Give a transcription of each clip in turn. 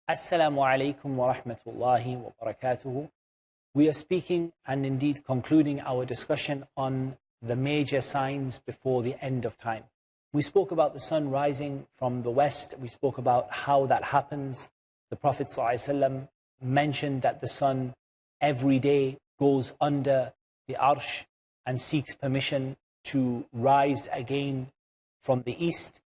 Assalamu alaikum wa rahmatullahi wa barakatuhu. We are speaking and indeed concluding our discussion on the major signs before the end of time. We spoke about the sun rising from the west. We spoke about how that happens. The Prophet ﷺ mentioned that the sun every day goes under the arsh and seeks permission to rise again from the east,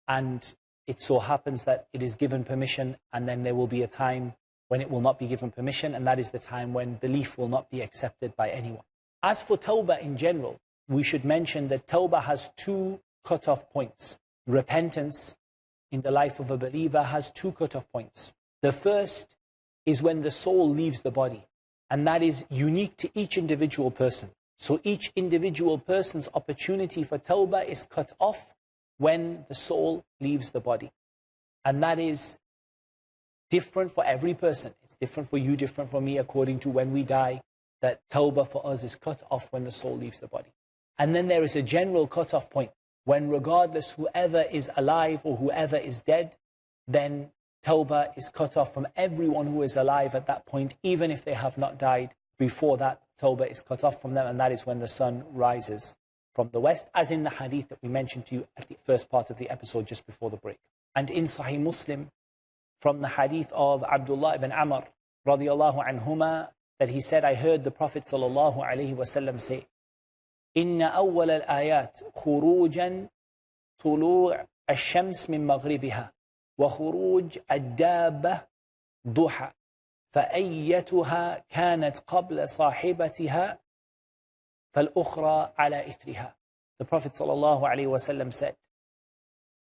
and it so happens that it is given permission, and then there will be a time when it will not be given permission, and that is the time when belief will not be accepted by anyone. As for tawbah in general, we should mention that tawbah has two cut-off points. Repentance in the life of a believer has two cut-off points. The first is when the soul leaves the body, and that is unique to each individual person. So each individual person's opportunity for tawbah is cut off when the soul leaves the body. And that is different for every person. It's different for you, different for me, according to when we die, that tawbah for us is cut off when the soul leaves the body. And then there is a general cut-off point, when regardless whoever is alive or whoever is dead, then tawbah is cut off from everyone who is alive at that point, even if they have not died. Before that, tawbah is cut off from them, and that is when the sun rises from the west, as in the hadith that we mentioned to you at the first part of the episode just before the break. And in Sahih Muslim, from the hadith of Abdullah ibn Amr radiyallahu anhuma, that he said, I heard the Prophet sallallahu alayhi wasallam say, إن أول الآيات خروجا طلوع الشمس من مغربها وخروج الدابة ضحى فأيتها كانت قبل صاحبتها فالأخرى على إثرها. The Prophet ﷺ said,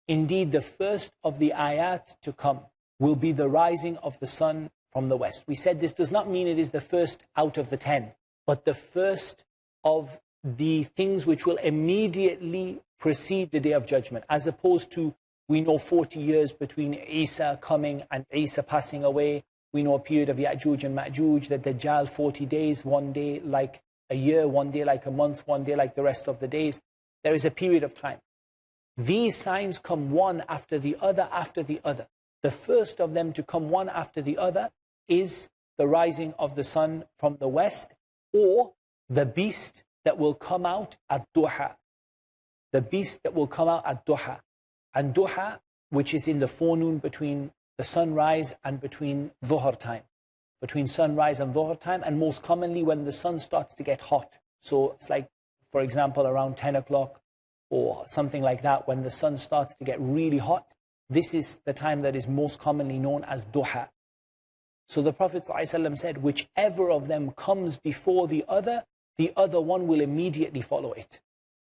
indeed the first of the ayat to come will be the rising of the sun from the west. We said this does not mean it is the first out of the 10, but the first of the things which will immediately precede the Day of Judgment, as opposed to, we know 40 years between Isa coming and Isa passing away. We know a period of Ya'juj and Ma'juj, the Dajjal 40 days, one day like a year, one day like a month, one day like the rest of the days. There is a period of time. These signs come one after the other after the other. The first of them to come one after the other is the rising of the sun from the west, or the beast that will come out at duha. The beast that will come out at duha. And duha, which is in the forenoon between the sunrise and between dhuhr time. Between sunrise and dhuhr time, and most commonly when the sun starts to get hot. So it's like, for example, around 10 o'clock or something like that, when the sun starts to get really hot, this is the time that is most commonly known as duha. So the Prophet ﷺ said, whichever of them comes before the other one will immediately follow it.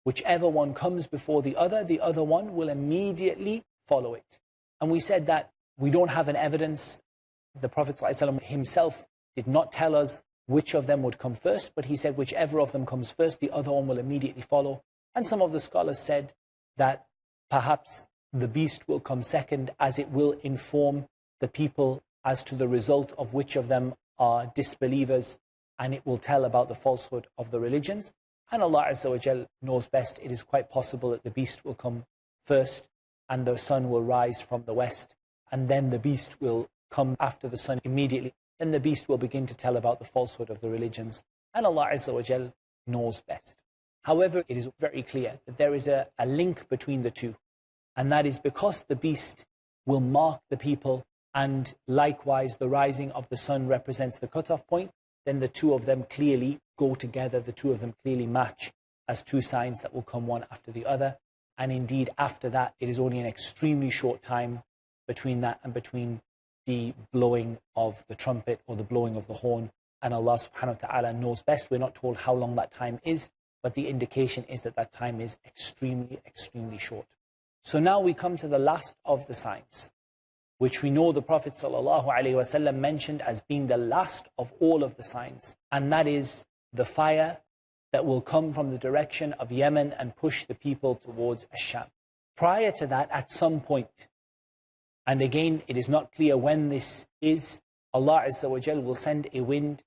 Whichever one comes before the other one will immediately follow it. And we said that we don't have an evidence. The Prophet ﷺ himself did not tell us which of them would come first, but he said whichever of them comes first, the other one will immediately follow. And some of the scholars said that perhaps the beast will come second, as it will inform the people as to the result of which of them are disbelievers, and it will tell about the falsehood of the religions. And Allah Azza wa Jal knows best. It is quite possible that the beast will come first, and the sun will rise from the west, and then the beast will come after the sun immediately. Then the beast will begin to tell about the falsehood of the religions. And Allah Azza wa Jal knows best. However, it is very clear that there is a link between the two. And that is because the beast will mark the people, and likewise the rising of the sun represents the cutoff point, then the two of them clearly go together, the two of them clearly match as two signs that will come one after the other. And indeed, after that, it is only an extremely short time between that and between the blowing of the trumpet or the blowing of the horn. And Allah subhanahu wa ta'ala knows best. We're not told how long that time is, but the indication is that that time is extremely, extremely short. So now we come to the last of the signs, which we know the Prophet ﷺ mentioned as being the last of all of the signs. And that is the fire that will come from the direction of Yemen and push the people towards Asham. Prior to that, at some point, and again, it is not clear when this is, Allah Azza wa Jal will send a wind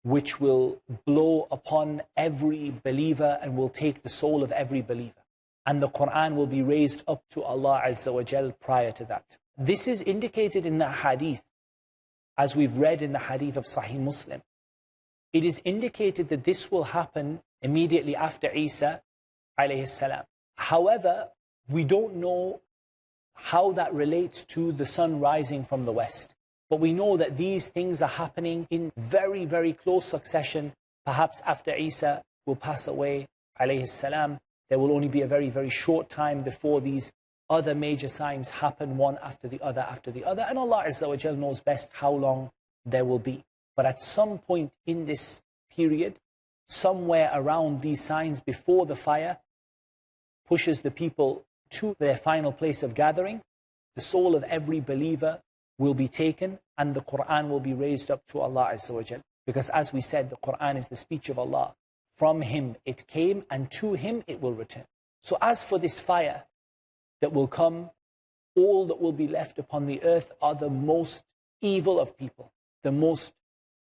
which will blow upon every believer and will take the soul of every believer. And the Quran will be raised up to Allah Azza wa Jal prior to that. this is indicated in the hadith, as we've read in the hadith of Sahih Muslim. It is indicated that this will happen immediately after Isa alayhi salam. However, we don't know how that relates to the sun rising from the west. But we know that these things are happening in very, very close succession. Perhaps after Isa will pass away alayhi salam, there will only be a very, very short time before these other major signs happen one after the other after the other. And Allah Azza wa Jal knows best how long there will be. But at some point in this period, somewhere around these signs before the fire pushes the people to their final place of gathering, the soul of every believer will be taken and the Quran will be raised up to Allah Azza wa Jal. Because as we said, the Quran is the speech of Allah. From Him it came and to Him it will return. So as for this fire that will come, all that will be left upon the earth are the most evil of people, the most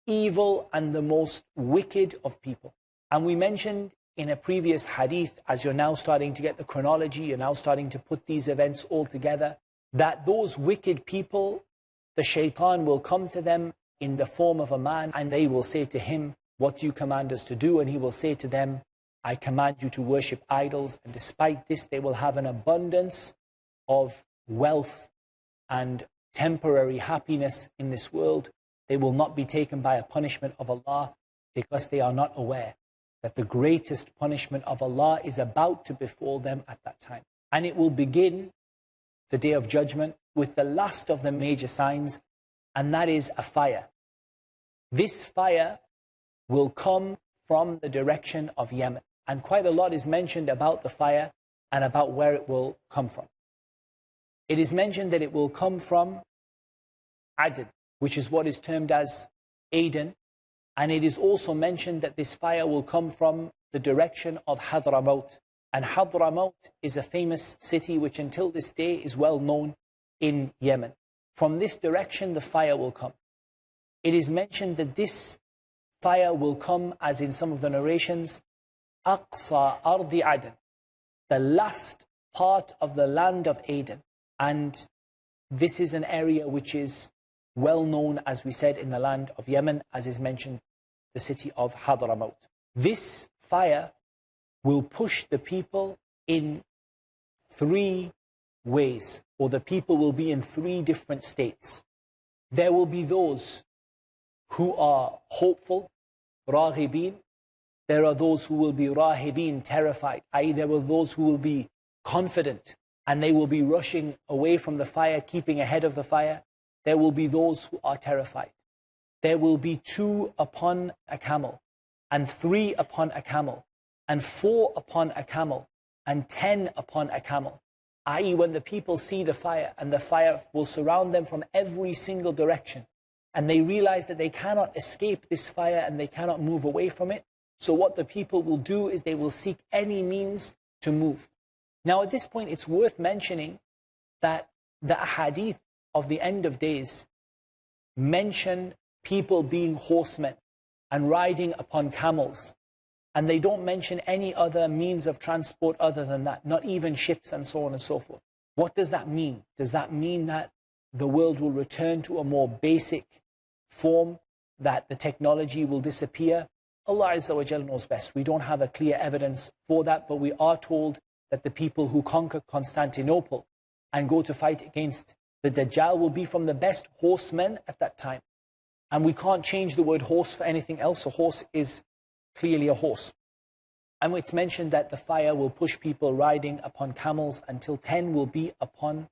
evil and the most wicked of people. And we mentioned in a previous hadith, as you're now starting to get the chronology, you're now starting to put these events all together, that those wicked people, the shaitan will come to them in the form of a man, and they will say to him, what do you command us to do? And he will say to them, I command you to worship idols. And despite this, they will have an abundance of wealth and temporary happiness in this world. They will not be taken by a punishment of Allah because they are not aware that the greatest punishment of Allah is about to befall them at that time. And it will begin the Day of Judgment with the last of the major signs, and that is a fire. This fire will come from the direction of Yemen. And quite a lot is mentioned about the fire and about where it will come from. It is mentioned that it will come from Aden, which is what is termed as Aden. And it is also mentioned that this fire will come from the direction of Hadramaut. And Hadramaut is a famous city which until this day is well known in Yemen. From this direction the fire will come. It is mentioned that this fire will come, as in some of the narrations, Aqsa Ardi Aden, the last part of the land of Aden. And this is an area which is well known, as we said, in the land of Yemen, as is mentioned, the city of Hadramaut. This fire will push the people in three ways, or the people will be in three different states. There will be those who are hopeful, raghibin. There are those who will be rahibin, terrified, i.e. there are those who will be confident and they will be rushing away from the fire, keeping ahead of the fire. There will be those who are terrified. There will be 2 upon a camel, and 3 upon a camel, and 4 upon a camel, and 10 upon a camel. I.e. when the people see the fire, and the fire will surround them from every single direction, and they realize that they cannot escape this fire and they cannot move away from it. So what the people will do is they will seek any means to move. Now at this point it's worth mentioning that the ahadith of the end of days mention people being horsemen and riding upon camels. And they don't mention any other means of transport other than that, not even ships and so on and so forth. What does that mean? Does that mean that the world will return to a more basic form, that the technology will disappear? Allah Azza wa Jal knows best. We don't have a clear evidence for that, but we are told that the people who conquer Constantinople and go to fight against the Dajjal will be from the best horsemen at that time. And we can't change the word horse for anything else. A horse is clearly a horse. And it's mentioned that the fire will push people riding upon camels until 10 will be upon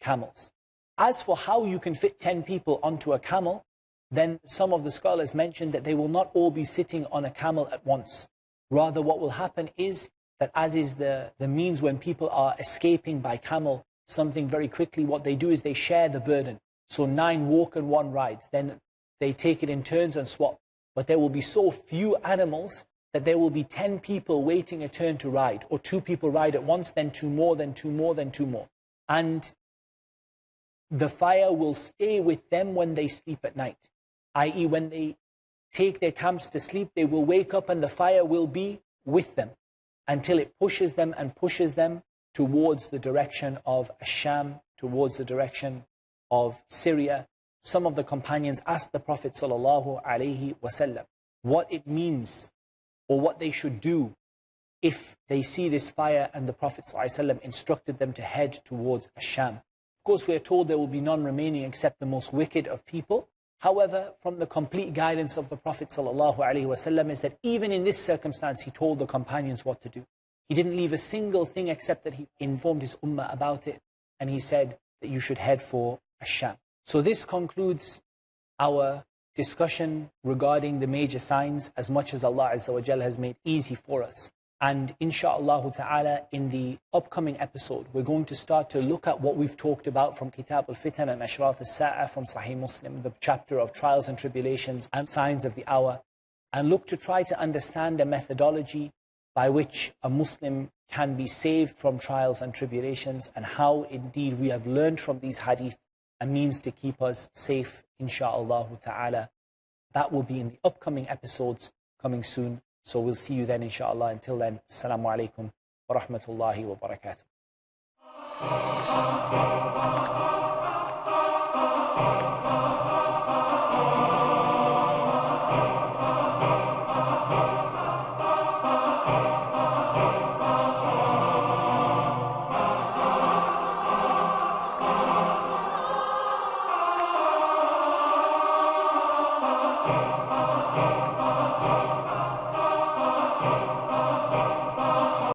camels. As for how you can fit 10 people onto a camel, then some of the scholars mentioned that they will not all be sitting on a camel at once. Rather, what will happen is that, as is the means when people are escaping by camel something very quickly, what they do is they share the burden. So 9 walk and 1 rides. Then they take it in turns and swap. But there will be so few animals that there will be 10 people waiting a turn to ride, or 2 people ride at once, then 2 more, then 2 more, then 2 more. And the fire will stay with them when they sleep at night, i.e. when they take their camps to sleep, they will wake up and the fire will be with them until it pushes them and pushes them towards the direction of Asham, towards the direction of Syria, some of the companions asked the Prophet ﷺ what it means or what they should do if they see this fire, and the Prophet ﷺ instructed them to head towards Asham. Of course, we are told there will be none remaining except the most wicked of people. However, from the complete guidance of the Prophet ﷺ is that even in this circumstance, he told the companions what to do. He didn't leave a single thing except that he informed his ummah about it, and he said that you should head for Asham. So this concludes our discussion regarding the major signs, as much as Allah Azza wa Jal has made easy for us. And insha'Allah ta'ala, in the upcoming episode, we're going to start to look at what we've talked about from Kitab al-Fitan and Ashrat al-Sa'ah from Sahih Muslim, the chapter of trials and tribulations and signs of the hour, and look to try to understand a methodology by which a Muslim can be saved from trials and tribulations, and how indeed we have learned from these hadith a means to keep us safe, insha'Allah ta'ala. That will be in the upcoming episodes coming soon. So we'll see you then, insha'Allah. Until then, Assalamu alaikum wa rahmatullahi wa barakatuh.